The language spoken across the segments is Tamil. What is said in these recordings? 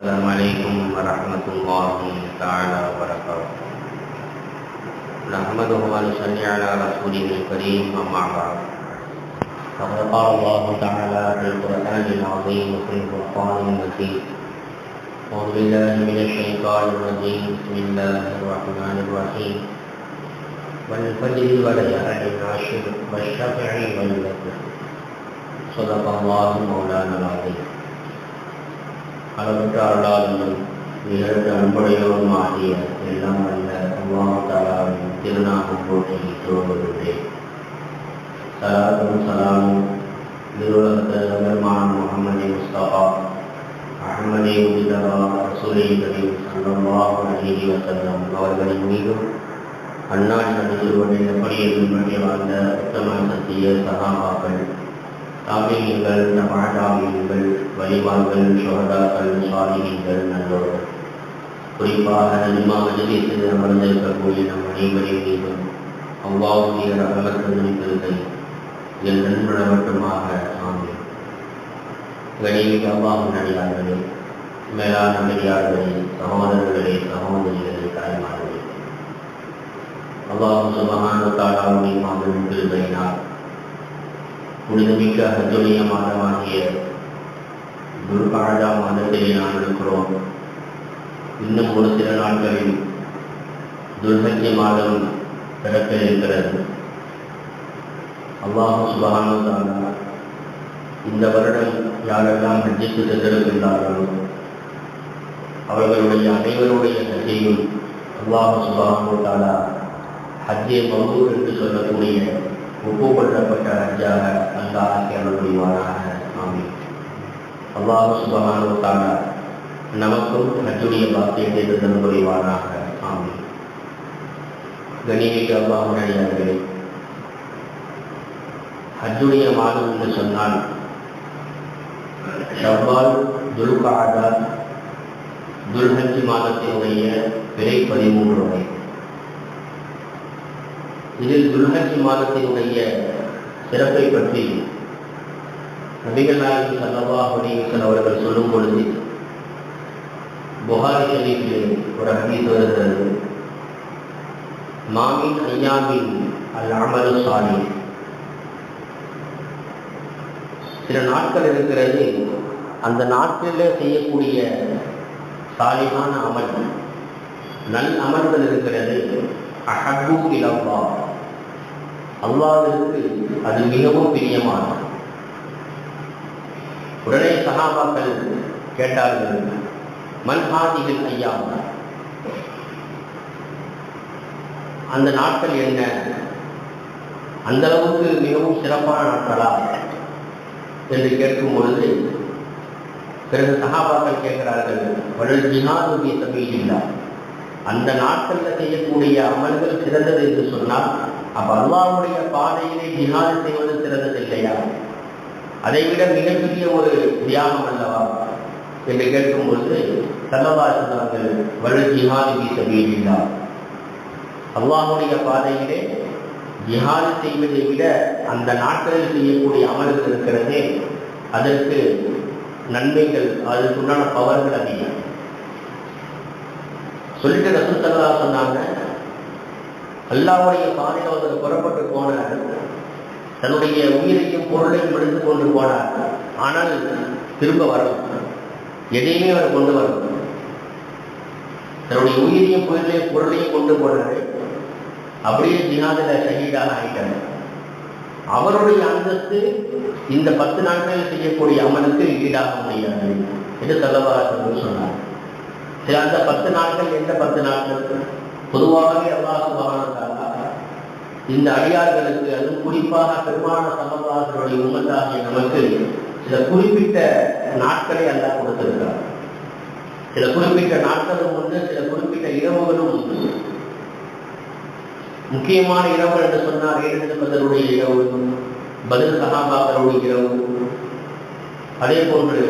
السلام عليكم ورحمة الله تعالى وبركاته. نحمده ونصلي على رسوله الكريم أما بعد. فقد قال الله تعالى في القرآن العظيم وفي الفرقان المجيد: أعوذ بالله من الشيطان الرجيم. بسم الله الرحمن الرحيم. والفجر وليال عشر والشفع والوتر. صدق الله مولانا العظيم. அளவற்ற அருளாளனும் நிகழ்ந்த அன்புடையோரும் ஆகிய எல்லாம் வல்ல அல்லாஹ் தஆலாவின் திருநாமம் போற்றி துவங்குகின்றேன். ஸலாத்தும் ஸலாமும் நிறுவனத்தர் பெருமான் முஹம்மது முஸ்தபா அஹ்மதே உஜ்தபா ரசூலே கரீம் ஸல்லல்லாஹு அலைஹி வஸல்லம் அவர்களின் மீதும் அன்னாரின் நபிசுவரின் எப்படியை பின்பற்றி வாழ்ந்த உத்தம சத்திய சஹாபாக்கள், தாபீங்கள், தபாதாபீங்கள், வலிமார்கள், ஷுஹதாக்கள், சாலிஹீன்கள், நல்லோர்கள், குறிப்பாக நஜ்மா மஜ்லிஸில் அமர்ந்திருக்கக்கூடிய நம் அனைவரின் மீதும் அல்லாஹ்வுடைய ரஹமத்தும் கிருபை என்றும் நிலவட்டுமாக. ஆமீன். கண்ணியமிக்க அல்லாஹ்வின் அடியார்களே, மேலான பெரியார்களே, சகோதரர்களே, சகோதரிகளே, தாய்மார்களே, அல்லாஹ் சுப்ஹானஹு வ தஆலாவுடைய மாபெரும் கிருபையினால் புனிதமிக்க ஹஜ்ஜுடைய மாதமாகிய துல்கஅதா மாதத்திலே நாம் இருக்கிறோம். இன்னும் ஒரு சில நாட்களில் துல்ஹஜ் மாதம் பிறக்க இருக்கிறது. அல்லாஹ் சுப்ஹானஹு வ தஆலா இந்த வருடம் யாரெல்லாம் ஹஜ்ஜுக்கு சென்றிருக்கின்றார்களோ அவர்களுடைய அனைவருடைய ஹஜ்ஜையும் அல்லாஹ் சுப்ஹானஹு வ தஆலா ஹஜ்ஜே மப்ரூர் என்று சொல்லக்கூடிய ஒப்புக்கொள்ளப்பட்ட ஹஜ்ஜாக அல்லாஹ் அருள் புரிவானாக. ஆமீன். அல்லாஹ் சுப்ஹானஹு வ தஆலா நமக்கும் ஹஜ்ஜுடைய பாக்கியத்தை தந்து புரிவானாக. ஆமீன். கண்ணியமிக்க அல்லாஹ்வின் அடியார்களே, ஹஜ்ஜுடைய மாதம் என்று சொன்னால் ஷவ்வால், துல்கஅதா, துல்ஹஜ் மாதத்தினுடைய பிறை 13 வரை. இதில் துல்ஹஜ் மாதத்தினுடைய சிறப்பை பற்றி நபிகள் நாயகம் ஸல்லல்லாஹு அலைஹி வஸல்லம் அவர்கள் சொல்லும் பொழுது புகாரி ஷரீஃபிலே ஒரு ஹதீஸ் வருகிறது: மாமின் ஐயாமின் அல் அமலு சாலிஹ். சில நாட்கள் இருக்கிறது, அந்த நாட்களிலே செய்யக்கூடிய சாலிஹான அமல், நல் அமல்கள் இருக்கிறது, அஹப்பு இலல்லாஹ், அல்லாஹ்விற்கு அது மிகவும் பிரியமானது. உடனே சஹாபாக்கள் கேட்டார்கள், மன் ஹாதிஹில் ஐயாம், அந்த நாட்கள் என்ன, அந்த அளவுக்கு மிகவும் சிறப்பான நாட்களா என்று கேட்கும் பொழுது பிறகு சஹாபாக்கள் கேட்கிறார்கள், வலல் ஜிஹாது ஃபீ சபீலில்லாஹ், அந்த நாட்களில் செய்யக்கூடிய அமல்கள் சிறந்தது என்று சொன்னால் அப்ப அல்லாஹ்வுடைய பாதையிலே ஜிஹாது செய்வது சிறந்தது இல்லையா? அதைவிட மிகப்பெரிய ஒரு தியாகம் அல்லவா என்று கேட்கும்பொழுது ஸல்லல்லாஹு அலைஹி வஸல்லம் வலல் ஜிஹாது ஃபீ சபீலில்லாஹ், அல்லாஹ்வுடைய பாதையிலே ஜிஹாது செய்வதை விட அந்த நாட்களில் செய்யக்கூடிய அமல்கள் இருக்கிறதே, அதற்கு நன்மைகள், அதற்குண்டான பவர்கள் அதிகம் சொல்லிட்டு ரசூல் ஸல்லல்லாஹு அலைஹி சொன்னாங்க, அல்லாஹ்வுடைய பாதையில் ஒருத்தர் புறப்பட்டு போனார், தன்னுடைய உயிரையும் பொருளையும் எடுத்து கொண்டு போனார், ஆனால் திரும்ப வரணும், எதையுமே அவர் கொண்டு வரணும். தன்னுடைய உயிரையும் பொருளையும் கொண்டு போனார், அப்படியே ஜிஹாதில் ஷஹீதாக ஆகிட்டார். அவருடைய அந்தஸ்து இந்த 10 நாட்களில் செய்யக்கூடிய அமலுக்கு ஈடாக முடியாது என்று ஸல்லல்லாஹு அலைஹி சொன்னார். சரி, அந்த 10 நாட்கள் எந்த 10 நாட்கள்? பொதுவாகவே அல்லாஹ் சுப்ஹானஹு வ தஆலா இந்த அடியார்களுக்கு, அதுவும் குறிப்பாக பெருமான சமூகத்தினுடைய உம்மத்தாகிய நமக்கு சில குறிப்பிட்ட நாட்களை அல்லாஹ் கொடுத்திருக்கிறார். சில குறிப்பிட்ட நாட்களும் உண்டு, சில குறிப்பிட்ட இரவுகளும் உண்டு. முக்கியமான இரவுகள் என்று சொன்னார் ஏழுடைய இரவு, பத்ர் சஹாபாக்களுடைய இரவு, அதே போன்று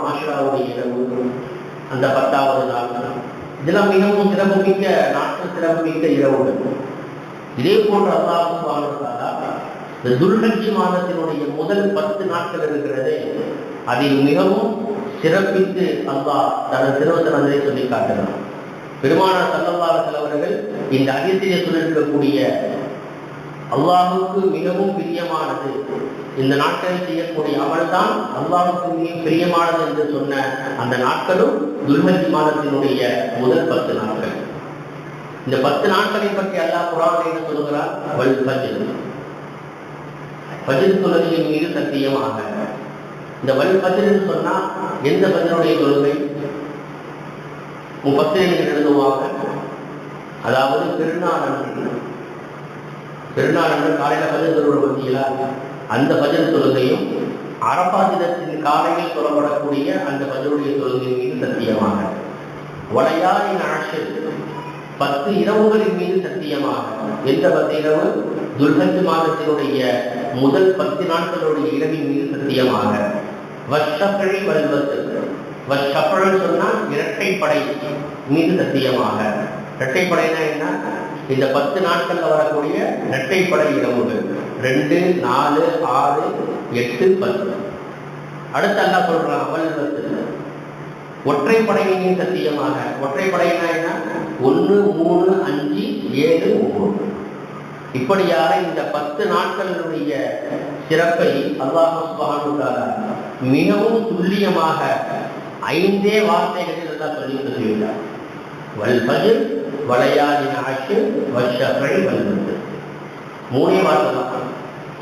ஆஷுராவுடைய இரவு, அந்த 10வது நாள், இதெல்லாம் மிகவும் சிறப்புமிக்க நாட்கள், சிறப்புமிக்க இரவுகள். இதே போன்று அல்லாஹ் சுப்ஹானஹு வ தஆலா இந்த துல்ஹஜ் மாதத்தினுடைய முதல் 10 நாட்கள் இருக்கிறதே, அதில் மிகவும் சிறப்பித்து அல்லாஹ் தனது திருவசனத்தை சொல்லி காட்டுகிறார். பெருமானார் ஸல்லல்லாஹு அலைஹி வஸல்லம் அவர்கள் இந்த ஹதீஸிலே சொல்லியிருக்கக்கூடிய அல்லாஹுக்கு மிகவும் பிரியமானது இந்த நாட்களில் செய்யக்கூடிய அமல் தான் அல்லாஹுக்கு மிகவும் பிரியமானது என்று சொன்ன அந்த நாட்களும் துல்ஹஜ் மாதத்தினுடைய முதல் 10 நாட்கள். இந்த 10 நாட்களை பற்றி அல்லாஹ் குர்ஆனில் என்ன சொல்கிறார்? வல் ஃபஜ்ர், ஃபஜ்ர் தொழுகையின் மீது சத்தியமாக. இந்த வல் ஃபஜ்ர் சொன்னா எந்த ஃபஜ்ருடைய தொழுகை? முஃபஸ்ஸிரீன்கள் எழுதுவாங்க, அதாவது பெருநாள் அன்று காலையில் ஃபஜ்ர் தொழுகை பற்றியா அந்த ஃபஜ்ர் தொழுகையும் அரஃபா தினத்தின் காலையில் சொல்லப்படக்கூடிய அந்த ஃபஜ்ருடைய தொழுகையின் மீது சத்தியமாக. வலையாலின் ஆஷர், 10 இரவுகளின் மீது சத்தியமாக. எந்த 10 இரவு? துல்ஹஜ் மாதத்தினுடைய முதல் 10 நாட்களுடைய இரவின் மீது சத்தியமாக. வஷ்ஷஃபி வல் வத்ர், வஷ்ஷஃபி சொன்னால் இரட்டைப்படை மீது சத்தியமாக. இரட்டைப்படைனா என்ன? இந்த 10 நாட்கள்ல வரக்கூடிய இரட்டைப்படை இரவுகள் 2, 4, 6, 8, 10. அடுத்து அல்லாஹ் சொல்றான் வல் வத்ர், ஒற்றைப்படையின் சத்தியமாக. ஒற்றைப்படைனா என்ன? 1, 3, 5, 7, 9. இப்படியாக இந்த 10 நாட்களுடைய சிறப்பை அல்லாஹ் சுப்ஹானஹு வ தஆலா மிகவும் துல்லியமாக 5 வார்த்தைகளில் அல்லாஹ் சொல்லியிருக்கிறார். வல் ஃபஜ்ர் வலையாலின் ஆஷர் வஷ்ஷஃபி வல் வத்ர். 3 வார்த்தை தான்.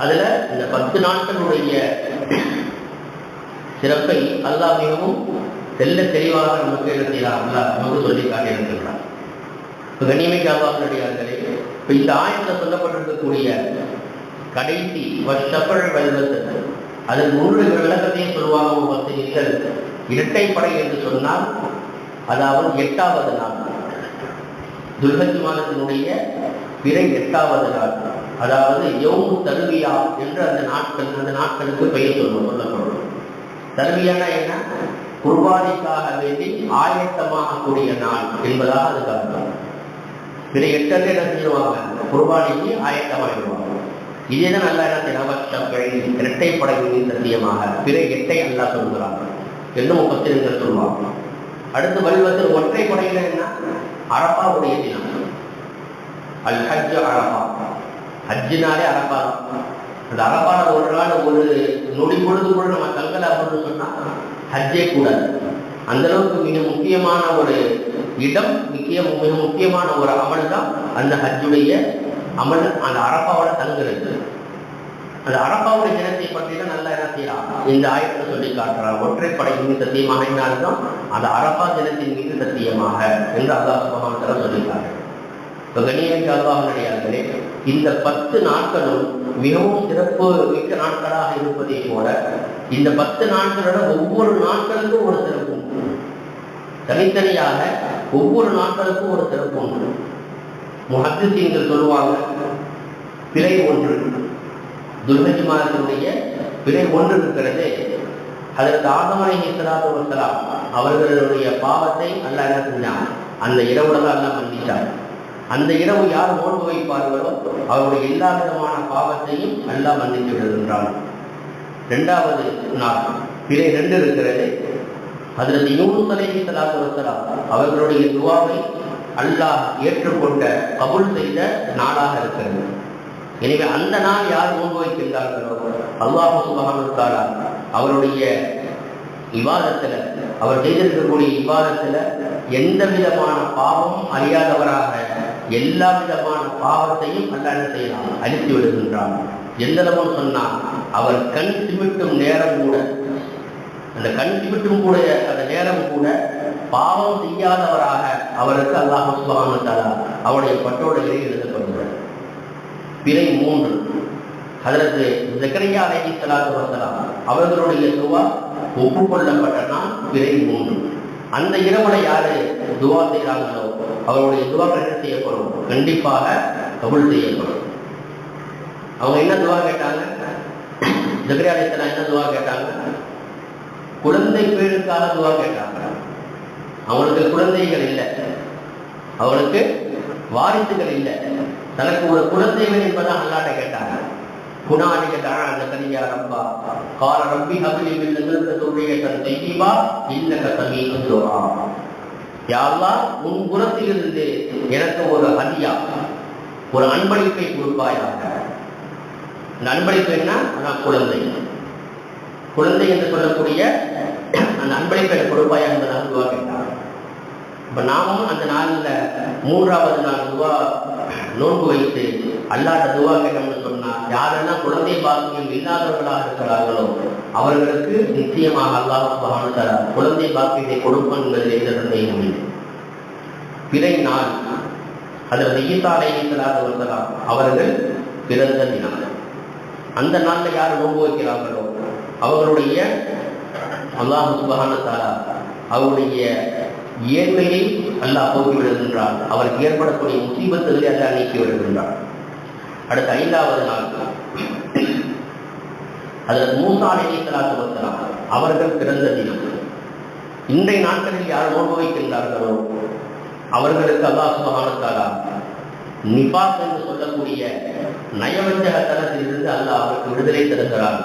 அதுல இந்த 10 நாட்களுடைய சிறப்பை அல்லாஹ் மிகவும் தெல்ல தெளிவாக நமக்கு என்ன செய்யலாம்? அல்லாஹ் நமக்கு சொல்லி காட்டியிருக்கிறார். கண்ணியமிக்க அல்லாஹ்வுடையார்களே, இப்போ இந்த ஆயத்தில் சொல்லப்பட்டிருக்கக்கூடிய கடைசி வஷ்ஷஃபி வல் வத்ர், அதன் முழு விளக்கத்தையும் சொல்லுவாங்க முஃபஸ்ஸிரீன்கள். இரட்டைப்படை என்று சொன்னால் அதாவது 8வது நாள், துல்ஹஜ் மாதத்தினுடைய பிறை 8வது நாள், அதாவது யௌமு தர்வியா என்று அந்த நாட்களுக்கு பெயர் சொல்லப்படும். தர்வியானா என்ன? குர்பானிக்காக வேண்டி ஆயத்தமாகக்கூடிய நாள் என்பதாக அது அர்த்தம். பிற 8 என்ன செஞ்சிருவாங்க? குர்பானிக்கு ஆயத்தமாகிடுவாங்க. இதேதான் நல்லா என்ன இரட்டைப்படையின் சத்தியமாக பிற 8 அல்லாஹ் சொல்கிறாங்க என்று முஃபஸ்ஸிரீன்கள் சொல்லுவாங்க. அடுத்து வல் வத்ர், ஒற்றைப்படையில என்ன? அரஃபாவுடைய தினம். அல் ஹஜ் அரஃபா, ஹஜ்ஜினாலே அரஃபா தான். அந்த அரஃபான ஒரு நாள் ஒரு நொடி பொழுது கூட நம்ம கல்கலா அப்படின்னு சொன்னா ஹஜ்ஜே கூடாது. அந்த அளவுக்கு மிக முக்கியமான ஒரு இடம், மிக முக்கியமான ஒரு அமல் தான் அந்த ஹஜ்ஜுடைய அமல். அந்த அரஃபாவோட தங்குறது, அந்த அரஃபாவுடைய தினத்தை பற்றி தான் நல்லா என்ன செய்யலாம் இந்த ஆயத்தை சொல்லி காட்டுறான். ஒற்றைப்படை மீது சத்தியமாக இருந்தாலும் அந்த அரஃபா தினத்தின் மீது சத்தியமாக என்று அல்லாஹ் சுப்ஹானஹு வ தஆலா சொல்லியிருக்காங்க. இப்போ கண்ணியமிக்க அல்லாஹ்வுடையார்களே, இந்த 10 நாட்களும் மிகவும் சிறப்பு மிக்க நாட்களாக இருப்பதை போல இந்த 10 நாட்களோட ஒவ்வொரு நாட்களுக்கும் ஒரு சிறப்பு உண்டு. தனித்தனியாக ஒவ்வொரு நாட்களுக்கும் ஒரு சிறப்பு உண்டு. முஹத்திஸீன்கள் சொல்லுவாங்க, பிறை 1, துல்ஹஜ் மாதத்தினுடைய பிறை 1 இருக்கிறது. அதற்கு ஆதம் அலைஹிஸ்ஸலாத்து வஸ்ஸலாம் அவர்களுடைய பாவத்தை அல்லாஹ் என்ன செஞ்சான்? அந்த இரவுல தான் அல்லாஹ் மன்னிச்சார். அந்த இரவு யார் நோன்பு வைப்பார்களோ அவருடைய எல்லா விதமான பாவத்தையும் அல்லாஹ் மன்னித்து விடுகின்றான். 2வது நாள் பிறை 2 இருக்கிறது. ஹஜ்ரத் யூனுஸ் அலைஹிஸ்ஸலாத்து வஸ்ஸலாம் அவர்களுடைய துஆவை அல்லாஹ் ஏற்றுக்கொண்ட கபூல் செய்த நாளாக இருக்கிறது. எனவே அந்த நாள் யார் நோன்பு வைக்கின்றார்களோ அல்லாஹ் சுப்ஹானஹு வ தஆலா அவருடைய இபாதத்துல, அவர் செய்திருக்கக்கூடிய இபாதத்துல எந்த விதமான பாவமும் அறியாதவராக எல்லா விதமான பாவத்தையும் அல்லாஹ் என்ன செய்யலாம்? அழித்து விடுகின்றான். எந்த அளவுன்னு சொன்னா அவர் கண் சிமிட்டும் நேரம் கூட, அந்த கண் சிமிட்டும் கூட அந்த நேரம் கூட பாவம் செய்யாதவராக அவருக்கு அல்லாஹ் சுப்ஹானஹு வ தஆலா அவருடைய பட்டோடைகளை எழுதப்படுகிறார். பிறை 3, ஹஜ்ரத் ஜக்கரியா அலைஹிஸ்ஸலாத்து வஸ்ஸலாம் அவர்களுடைய துஆ ஒப்புக்கொள்ளப்பட்ட நாள் பிறை 3. அந்த இரவுல யாரு துஆ செய்கிறாங்களோ அவருடைய துஆ என்ன செய்யப்படும்? கண்டிப்பாக கபூல் செய்யப்படும். அவங்க என்ன துஆ கேட்டாங்க? ஜக்கரியா அலைஹிஸ்ஸலாம் என்ன துஆ கேட்டாங்க? குழந்தை பேருக்காக துஆ கேட்டாங்க. அவங்களுக்கு குழந்தைகள் இல்லை, அவங்களுக்கு வாரிசுகள் இல்லை, தனக்கு ஒரு குழந்தைகள் என்பதை அல்லாஹ்ட்ட கேட்டாங்க. هنالك دعا زكريا ربه قال رب هب لي من لدنك ذرية طيبة إنك سميع الدعاء. யா அல்லாஹ், உன் புறத்திலிருந்து எனக்கு ஒரு ஹதியா, ஒரு அன்பளிப்பை கொடுப்பாயாக. இந்த அன்பளிப்பு என்ன? குழந்தை. குழந்தை என்று சொல்லக்கூடிய அந்த அன்பளிப்பை கொடுப்பாயா என்பதாக துவா கேட்டார். இப்போ நாமும் அந்த நாளில் 3வது நாள் துவா நோன்பு வைத்து அல்லாஹ்ட்ட துவா கேட்டோம்னு சொன்னால், யாரெல்லாம் குழந்தை பாக்கியம் இல்லாதவர்களாக இருக்கிறார்களோ அவர்களுக்கு நிச்சயமாக அல்லாஹ் சுப்ஹானஹு வ தஆலா குழந்தை பாக்கியத்தை கொடுப்பான் என்பதில் எந்த சந்தேகமும் இல்லை. பிறை நாள் ஹஜ்ரத் ஈசா அலைஹிஸ்ஸலாத்து வஸ்ஸலாம் அவர்கள் பிறந்த தினம். அந்த நாளில் யார் நோன்பு வைக்கிறார்களோ அவர்களுடைய அல்லாஹ் சுப்ஹானஹு வ தஆலா அவருடைய ஏழ்மையை அல்லாஹ் போக்கி விடுகின்றார். அவருக்கு ஏற்படக்கூடிய முசீபத்துகளை அல்லாஹ் நீக்கி விடுகின்றார். அடுத்த 5வது நாள் ஹஜ்ரத் மூஸா அலைஹிஸ்ஸலாத்து வஸ்ஸலாம் அவர்கள் பிறந்த தினம். இன்றைய நாட்களில் யார் நோன்பு வைக்கின்றார்களோ அவர்களுக்கு அல்லாஹ் சுப்ஹானஹு வ தஆலா நிஃபாஸ் என்று சொல்லக்கூடிய நயவஞ்சகத்தனத்திலிருந்து அல்லாஹ் அவருக்கு விடுதலை தருகிறார்.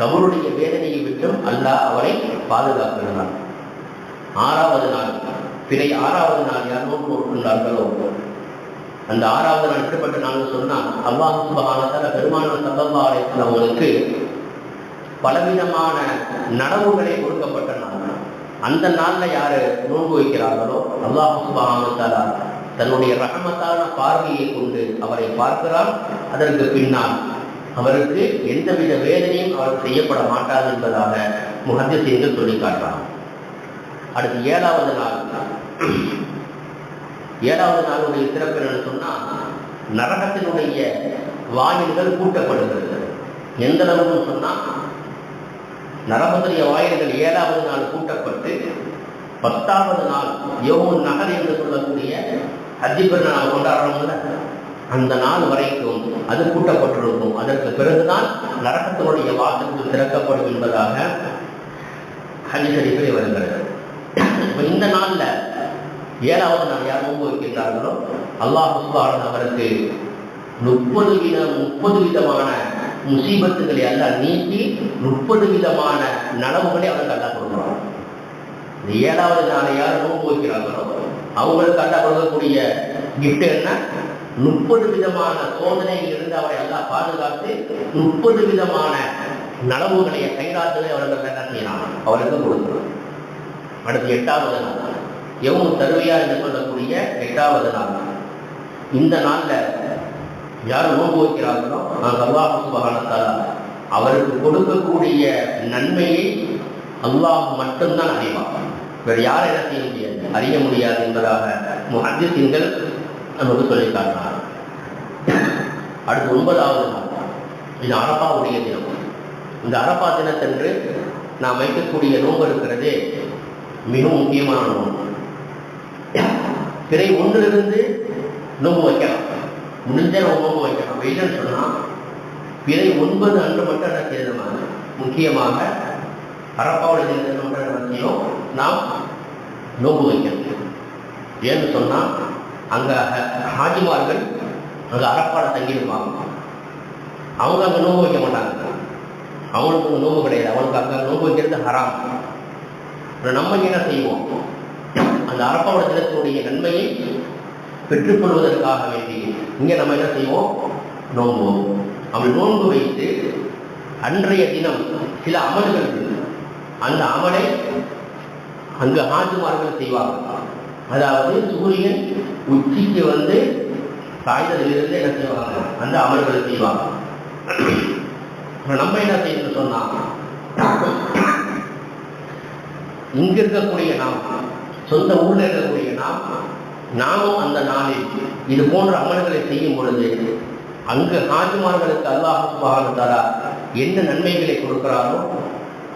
கபருடைய வேதனையை விட்டும் அல்லாஹ் அவரை பாதுகாக்கிறார். 6வது நாள் பிறை 6வது நாள் யார் நோன்பு நோக்கின்றார்களோ அந்த 6வது நாள் எப்படிப்பட்ட நாள் சொன்னால், அல்லாஹ் சுப்ஹானஹு வ தஆலா பெருமானார் ஸல்லல்லாஹு அலைஹி வஸல்லம் அவர்களுக்கு பலவிதமான நனவுகளை கொடுக்கப்பட்ட நாள். அந்த நாளில் யார் நோன்பு வைக்கிறார்களோ அல்லாஹ் சுப்ஹானஹு வ தஆலா தன்னுடைய ரஹமத்தான பார்வையை கொண்டு அவரை பார்க்கிறார். அதற்கு பின்னால் அவருக்கு எந்தவித வேதனையும் அவர் செய்யப்பட மாட்டாது என்பதாக முஹத்திஸீன்கள் சொல்லி காட்டுறார். அடுத்து 7வது நாள். 7வது நாளுடைய சிறப்பு என்னன்னு சொன்னால், நரகத்தினுடைய வாயில்கள் பூட்டப்படுகிறது. எந்த அளவுன்னு சொன்னால், நரகத்துடைய வாயில்கள் 7வது நாள் பூட்டப்பட்டு 10வது நாள் யௌமுன் நஹர் என்று சொல்லக்கூடிய ஹஜ் பெருநாள் கொண்டாடுறோம்ல, அந்த நாள் வரைக்கும் அது பூட்டப்பட்டிருக்கும். அதற்கு பிறகுதான் நரகத்தினுடைய வாசல்கள் திறக்கப்படும் என்பதாக ஹதீஸ் ஷரீஃபில் வருகிறது. இந்த நாளில் 7வது நாள் யார் நோன்பு வைக்கின்றார்களோ அல்லாஹ் சுப்ஹானஹு அவருக்கு 30 விதமான முசீபத்துகளை அல்லாஹ் நீக்கி 30 விதமான நனவுகளை அவருக்கு அல்லாஹ் கொடுக்கிறார். இந்த 7வது நாளை யார் நோன்பு வைக்கிறார்களோ அவங்களுக்கு அல்லாஹ் கொடுக்கக்கூடிய கிஃப்ட் என்ன? 30 விதமான சோதனையிலிருந்து அவரை அல்லாஹ் பாதுகாத்து 30 விதமான நனவுகளை கைராத்துகளை அவர்கள் என்ன செய்யலாம், அவருக்கு கொடுக்கிறார். அடுத்து 8வது நாள் யௌமு தர்வியா என்று சொல்லக்கூடிய 8வது நாள். இந்த நாளில் யார் நோன்பு வைக்கிறார்களோ அல்லாஹ் சுப்ஹானஹு வ தஆலா அவருக்கு கொடுக்கக்கூடிய நன்மையை அல்லாஹ் மட்டும்தான் அறிவார். வேறு யார் என்ன செய்ய முடியாது, அறிய முடியாது என்பதாக முஹத்திஸீன்கள் நமக்கு சொல்லி காட்டினார். அடுத்து 9வது நாள். இது அரஃபாவுடைய தினம். இந்த அரஃபா தினத்தன்று நாம் வைக்கக்கூடிய நோன்பு இருக்கிறதே மிகவும் முக்கியமான நோன்பு. பிறை 1லிருந்து நோன்பு வைக்கலாம், முடிஞ்ச நோன்பு வைக்கலாம். வெயில்னு சொன்னால் பிறை 9 அன்று மட்டும் என்ன செய்யணும், முக்கியமாக அரஃபாவுடைய தினத்தில் மட்டும் என்ன செய்யணும், நாம் நோன்பு வைக்கணும். ஏன்னு சொன்னால் அங்கே ஹாஜிமார்கள் அங்கே அரஃபாவில் தங்கியிருப்பாங்க. அவங்க அங்கே நோன்பு வைக்க மாட்டாங்க, அவனுக்கு அங்கே நோன்பு கிடையாது. அவனுக்கு அங்கே நோன்பு வைக்கிறது ஹராம். நம்ம என்ன செய்வோம், அந்த அரஃபாவுடைய தினத்தினுடைய நன்மையை பெற்றுக்கொள்வதற்காக வேண்டி இங்கே நம்ம என்ன செய்வோம், நோன்பு. அப்படி நோன்பு வைத்து அன்றைய தினம் சில அமல்கள், அந்த அமலை அங்கு ஹாஜிமார்கள் செய்வாங்க. அதாவது சூரியன் உச்சிக்கு சாய்ந்ததிலிருந்து என்ன செய்வாங்க, அந்த அமல்களை செய்வாங்க. நம்ம என்ன செய்யணும்னு சொன்னா, இங்க இருக்கக்கூடிய நாம், சொந்த ஊரில் இருக்கக்கூடிய நாமும் அந்த நாளில் இது போன்ற அமல்களை செய்யும் பொழுது அங்கு ஹாஜிமார்களுக்கு அல்லாஹ் சுப்ஹானஹு வ தஆலா என்ன நன்மைகளை கொடுக்கிறாரோ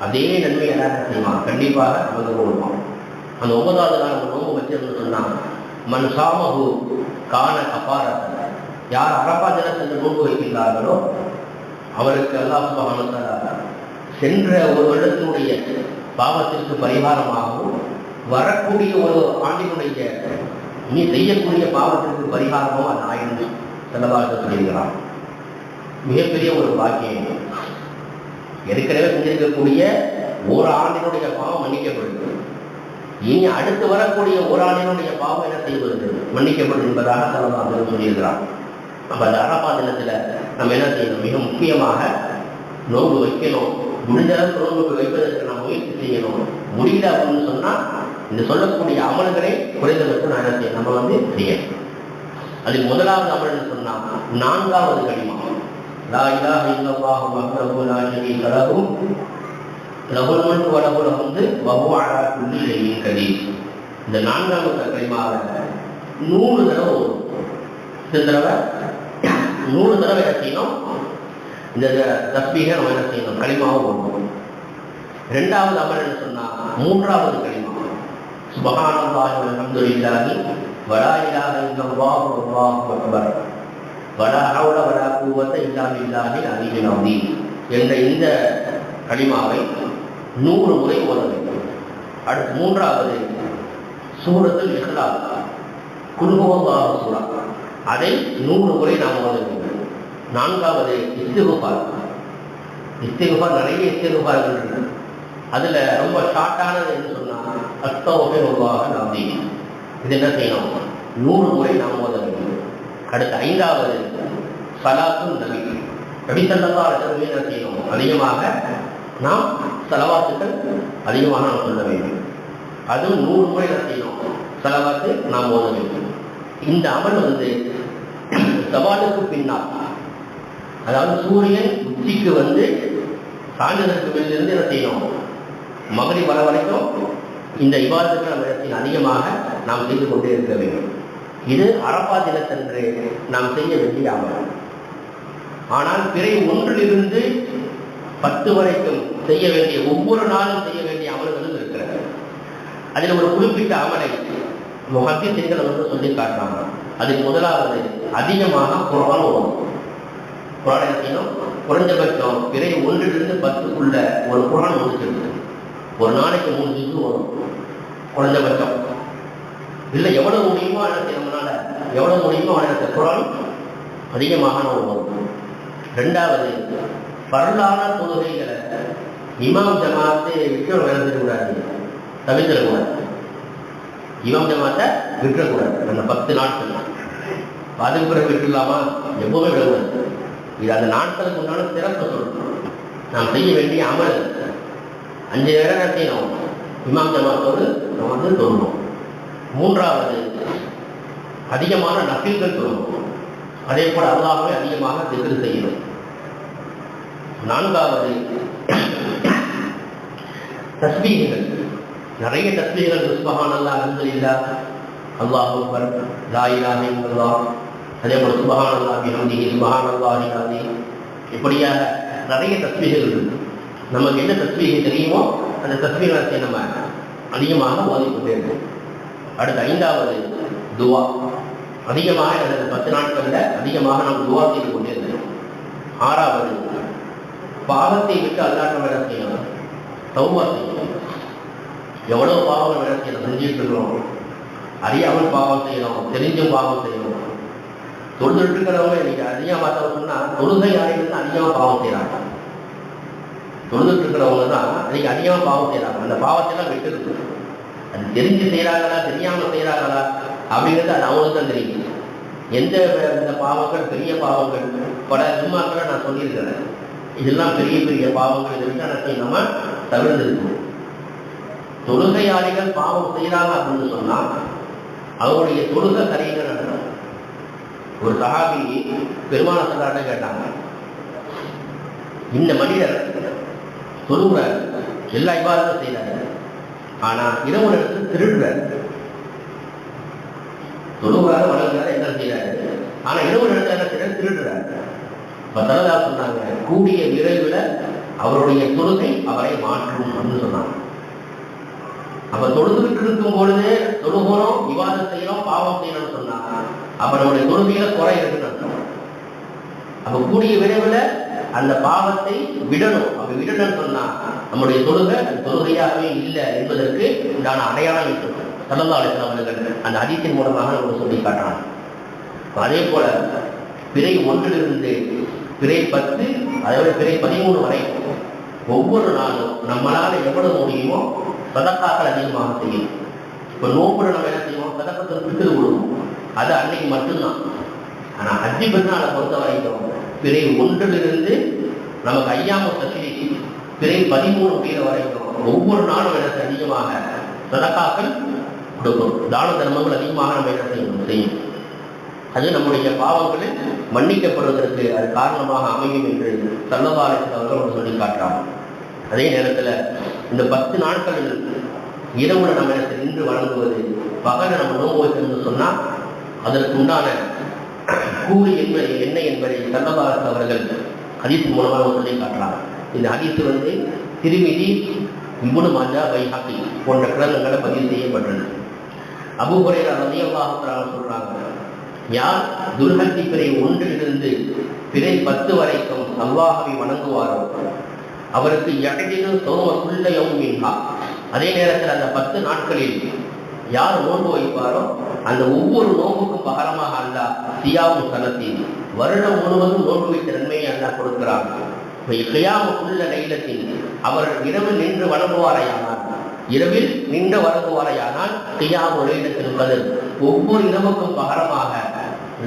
அதே நன்மையை என்ன செய்வான், கண்டிப்பாக நமக்கு கொடுப்பான். அந்த 9வது நாள் நம்ம நோன்பு வச்சிருந்து சொன்னால், மன் சாமஹு கான கஃபாரத்தன், யார் அரஃபா தினத்தில் நோன்பு வைக்கின்றார்களோ அவருக்கு அல்லாஹ் சுப்ஹானஹு வ தஆலா சென்ற ஒரு வருடத்தினுடைய பாவத்திற்கு பரிகாரமாகவும் வரக்கூடிய ஒரு ஆண்டினுடைய நீ செய்யக்கூடிய பாவத்திற்கு பரிகாரமும் அந்த ஆயிரம் செலவாக சொல்லியிருக்கிறான். மிகப்பெரிய ஒரு பாக்கியம். ஏற்கனவே செஞ்சிருக்கக்கூடிய ஒரு ஆண்டினுடைய பாவம் மன்னிக்கப்படுது. இனி அடுத்து வரக்கூடிய ஒரு ஆண்டினுடைய பாவம் என்ன செய்வது மன்னிக்கப்படும் என்பதாக ஸல்லல்லாஹு சொல்லியிருக்கிறார். அப்போ அந்த அரஃபா தினத்தில் நம்ம என்ன செய்யணும்? மிக முக்கியமாக நோன்பு வைக்கணும். முடிஞ்ச அளவுக்கு நோன்பு வைப்பதற்கு நம்ம முயற்சி செய்யணும். முடியல அப்படின்னு சொன்னால் இந்த சொல்லக்கூடிய அமல்களை குறைந்ததற்கு நான் என்ன செய்யணும்? நம்ம செய்யணும். அதில் முதலாவது அமல்னு சொன்னால் 4வது கலிமா லா இலாஹ இல்லல்லாஹு வஹ்தஹு லா ஷரீக லஹு லஹுல் முல்கு வ லஹுல் ஹம்து வ ஹுவ அலா குல்லி ஷைஇன் கதீர். இந்த 4வது கலிமாவை 100 தடவை ஓடும். இந்த தடவை 100 தடவை என்ன செய்யணும்? இந்த தஸ்பீகை நம்ம என்ன செய்யணும்? கலிமாவை ஓடணும். 2வது அமல் என்ன சொன்னால் 3வது கலிமா சுப்ஹானல்லாஹி வல்ஹம்துலில்லாஹி வலா இலாஹ இல்லல்லாஹு வல்லாஹு அக்பர் வலா ஹவ்ல வலா குவத்த இல்லா பில்லாஹில் அலிய்யில் அஸீம் என்ற இந்த கலிமாவை 100 முறை ஓத வேண்டும். அடுத்து 3வது சூரத்துல் இக்லாஸ் குல் ஹுவல்லாஹு சூரா, அதை 100 முறை நாம் ஓத வேண்டும். 4வது இஸ்திக்ஃபார் நிறைய இஸ்திக்ஃபார்கள் இருக்கு. அதில் ரொம்ப ஷார்ட்டானது என்று சொன்னால் அஸ்தக்ஃபிருல்லாஹல் அஸீம். இது என்ன செய்யணும்? 100 முறை நாம் ஓத வேண்டும். அடுத்து 5வது ஸலாத்துன் நபி. நபி ஸல்லல்லாஹு அலைஹி வஸல்லம் என்ன செய்யணும்? அதிகமாக நாம் ஸலவாத்துக்கள் அதிகமாக நாம் சொல்ல வேண்டும். அதுவும் 100 முறை என்ன செய்யணும்? ஸலவாத்து நாம் ஓத வேண்டும். இந்த அமல் சவாலுக்கு பின்னால், அதாவது சூரியன் உச்சிக்கு சான்றிதற்கு வெளியிலிருந்து என்ன செய்யணும்? மகரிப் வர வரைக்கும் இந்த இபாதத்துக்கள் நம்ம அதிகமாக நாம் செய்து கொண்டே இருக்க வேண்டும். இது அரஃபா தினத்தன்று நாம் செய்ய வேண்டிய அமல். ஆனால் பிறை 1லிருந்து 10 வரைக்கும் செய்ய வேண்டிய ஒவ்வொரு நாளும் செய்ய வேண்டிய அமல்களும் இருக்கிறது. அதில் ஒரு குறிப்பிட்ட அமலை முஹத்திஸீன்கள் சொல்லி காட்டுறாங்க. அதில் முதலாவது அதிகமாக குர்ஆன் ஓதணும். குர்ஆன் என்ன செய்யணும்? குறைஞ்சபட்சம் பிறை 1லிருந்து 10க்குள்ள ஒரு குர்ஆன் முடிச்சிருக்கு. ஒரு நாளைக்கு 3 ஜுஸ் வரும் குறைஞ்சபட்சம். இல்லை எவ்வளவு முடியுமோ என்ன செய்யணும்னால எவ்வளவு முடியுமோ அவனை குர்ஆன் அதிகமாக நம்ம ஓதணும். 2வது ஃபர்லான தொழுகைகளை இமாம் ஜமாத்தை விட்டு விளந்துடக்கூடாது, தவிர்த்திடக்கூடாது. இமாம் ஜமாத்தை விட்டுறக்கூடாது. அந்த 10 நாட்கள் அதுக்கு பிறகு விட்டுலாமா? எப்பவுமே விடக்கூடாது. இது அந்த நாட்களுக்கு உண்டான சிறப்பு சொல்லணும். நாம் செய்ய வேண்டிய அமல் 5 நேரம் செய்யணும். இமாம் ஜமாத்தோடு நம்ம சொல்லணும். 3வது அதிகமான நஃபில்கள் சொல்லணும். அதே போல அல்லாஹ்வை அதிகமாக திக்ர் செய்யணும். 4வது தஸ்பீஹ்கள், நிறைய தஸ்பீஹ்கள். சுப்ஹானல்லாஹ், அல்ஹம்துலில்லாஹ், அல்லாஹு அக்பர், லா இலாஹ இல்லல்லாஹ், அதே போல சுப்ஹானல்லாஹ் பிஹம்திஹி சுப்ஹானல்லாஹில் அஸீம். இப்படியாக நிறைய தஸ்பீஹ்கள் இருக்கு. நமக்கு என்ன தஸ்பீஹ் தெரியுமோ அந்த தஸ்பீஹை நம்ம அதிகமாக ஓதிக்கொண்டே இருக்கும். அடுத்து 5வது துவா. அதிகமாக அந்த 10 நாட்களில் அதிகமாக நாம் துவா செய்து கொண்டே இருக்கிறோம். 6வது பாவத்தை விட்டு அல்லாஹ் வேலை செய்யணும், தௌபா செய்யணும். எவ்வளவு பாவம் வேலை செய்யணும் செஞ்சுட்டு இருக்கிறோம். அறியாமல் பாவம் செய்யணும், தெரிஞ்சும் பாவம் செய்யணும். தொழுதுட்டு இருக்கிறவங்க இன்னைக்கு அதிகமாக பார்த்தவங்க சொன்னால் தொழுகை ஆணைகள் அதிகமாக பாவம் செய்கிறாங்க. தொழுதுட்டு இருக்கிறவங்க தான் இன்னைக்கு அதிகமாக பாவம் செய்கிறாங்க. அந்த பாவத்தையெல்லாம் விட்டு இருக்கு. அது தெரிஞ்சு செய்கிறாங்களா தெரியாமல் செய்கிறாங்களா அப்படிங்கிறது அது அவங்களுக்கு தான் தெரியும். எந்த இந்த பாவங்கள் பெரிய பாவங்கள் பல ஜும்மாக்களை நான் சொல்லியிருக்கிறேன். இதெல்லாம் பெரிய பெரிய பாவங்கள். இதை விட்டு நம்ம தவிர்த்திருக்கணும். தொழுகையாளிகள் பாவம் செய்கிறாங்க அப்படின்னு சொன்னால் அவருடைய தொழுகை சரியாக நடக்கும். ஒரு சஹாபி பெருமான சல்லாட்ட கேட்டாங்க, இந்த மனிதர் தொழுகிறார், எல்லா இபாதத்தும் செய்கிறாரு, ஆனால் இரவு நேரத்தில் திருடுறார். தொழுகிறாரு, வளர்கிறாரு, என்ன செய்யறாரு, ஆனால் இரவு நேரத்தில் என்ன செய்யறாரு? திருடுறாரு. இப்போ தலதா சொன்னாங்க, கூடிய விரைவில் அவருடைய தொழுகை அவரை மாற்றும் அப்படின்னு சொன்னாங்க. அப்ப தொழுதுகிட்டு இருக்கும் பொழுது தொழுகணும், விவாதம் செய்யணும், பாவம் செய்யணும்னு சொன்னாங்க. அப்ப நம்முடைய தொழுகையில குறை இருக்குன்னு அர்த்தம். அப்ப கூடிய விரைவில் அந்த பாவத்தை விடணும். அப்படி விடணும்னு சொன்னா நம்முடைய தொழுகை அந்த தொழுகையாகவே இல்லை என்பதற்கு உண்டான அடையாளம் இருக்கும். ஸல்லல்லாஹு அலைஹி வஸல்லம் அவர்கள் அந்த ஹதீஸின் மூலமாக நம்ம சொல்லி காட்டுறாங்க. அதே போல பிறை 1லிருந்து பிறை 10 அதை விட பிறை 13 வரை ஒவ்வொரு நாளும் நம்மளால் எவ்வளவு முடியுமோ சதக்காக்கள் அதிகமாக செய்யும். இப்போ நோம்புல நம்ம என்ன செய்வோம்? சதக்கத்தை பிடித்து விடுவோம். அது அன்னைக்கு மட்டும்தான். ஆனால் ஹஜ்ஜி பெருநாளை பொறுத்த வரைக்கும் பிறை 1 நமக்கு ஐயாம தஸ்ரீ பிறை 13 முடிகிற வரைக்கும் ஒவ்வொரு நாளும் எனக்கு அதிகமாக சதக்காக்கள் கொடுக்கும். தான தர்மங்கள் அதிகமாக நம்ம என்ன செய்யும். அது நம்முடைய பாவங்களை மன்னிக்கப்படுவதற்கு அது காரணமாக அமையும் என்று ஸல்லல்லாஹு அலைஹி வஸல்லம் அவர்கள் சொல்லி காட்டுறாங்க. அதே நேரத்தில் இந்த 10 நாட்களில் இரவுல நம்ம நின்று வழங்குவது, பகலை நம்ம நோன்பு வைக்கணும்னு சொன்னால் அதற்கு உண்டான கூலி என்ன என்பதை ஸல்லல்லாஹு அலைஹி வஸல்லம் அவர்கள் ஹதீஸ் மூலமாக சொல்லி காட்டுறாங்க. இந்த ஹதீஸ் திர்மிதி, இப்னு மாஜா, பைஹகி போன்ற கிரந்தங்களை பதிவு செய்யப்பட்டது. அபூ ஹுரைரா ரலியல்லாஹு தஆலா சொல்றாங்க, யார் துல்ஹஜ் பிறை 1 பிறை 10 வரைக்கும் அல்லாஹ்வை வணங்குவாரோ அவருக்கு யஹ்தினு ஸௌம குல்ல யௌமின்ஹா, அதே நேரத்தில் அந்த 10 நாட்களில் யார் நோன்பு வைப்பாரோ அந்த ஒவ்வொரு நோன்புக்கும் பகரமாக அல்லாஹ் சியாமு சனத்தின் வருடம் முழுவதும் நோன்பு வைத்த நன்மையை அல்லாஹ் கொடுக்கிறான். கியாமுக்குள்ள லைலத்தின் அவர் இரவில் நின்று வணங்குவாரையானால், இரவில் நின்று வணங்குவாரையானால் கியாமு லைலத்துல் கத்ர் ஒவ்வொரு இரவுக்கும் பகரமாக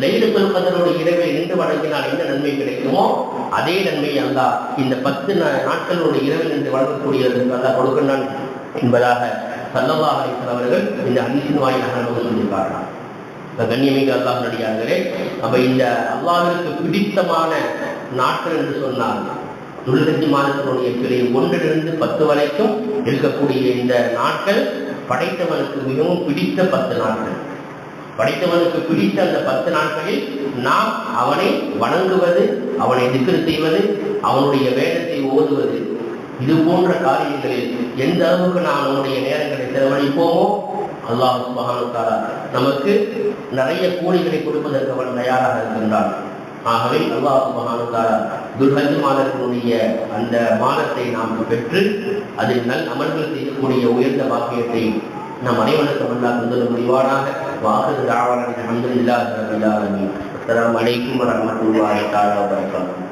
லைலத்துல் கத்ரோட இரவில் நின்று வணங்கினால் என்ன நன்மை கிடைக்குமோ அதே நன்மை அல்லாஹ் இந்த 10 நாட்களோட இரவில் நின்று வணங்கக்கூடியதற்கு அல்லாஹ் கொடுக்கின்றான் என்பதாக ஸல்லல்லாஹு அலைஹி வஸல்லம் அவர்கள் இந்த ஹதீஸின் வாயிலாக நமக்கு சொல்லியிருக்கிறார்கள். கண்ணியமிக்க அல்லாஹ் நடிகார்களே, அப்ப இந்த அல்லாஹ்விற்கு பிடித்தமான நாட்கள் என்று சொன்னால் துல்ஹஜ் மாதத்தினுடைய பிறை 1 10 வரைக்கும் இருக்கக்கூடிய இந்த நாட்கள் படைத்தவனுக்கு மிகவும் பிடித்த 10 நாட்கள். படைத்தவனுக்கு பிடித்த அந்த 10 நாட்களில் நாம் அவனை வணங்குவது, அவனை திக்ர் செய்வது, அவனுடைய வேதத்தை ஓதுவது, இது போன்ற காரியங்களில் எந்த அளவுக்கு நாம் நம்முடைய நேரங்களை செலவழிப்போமோ அல்லாஹ் சுப்ஹானஹு வ தஆலா நமக்கு நிறைய கூலிகளை கொடுப்பதற்கு அவன் தயாராக இருக்கின்றான். ஆகவே அல்லாஹ் சுப்ஹானஹு வ தஆலா துல்ஹஜ் மாதத்தினுடைய அந்த மாதத்தை நாம் பெற்று அதில் நல் அமல்கள் செய்யக்கூடிய உயர்ந்த பாக்கியத்தை நம் அனைவருக்கும் அல்லாஹ் தந்தல் புரிவானாக. வாஹிரு தஅவானா அல்ஹம்துலில்லாஹி ரப்பில் ஆலமீன். அஸ்ஸலாமு அலைக்கும் வரஹ்மத்துல்லாஹி தஆலா வபரகாத்துஹு.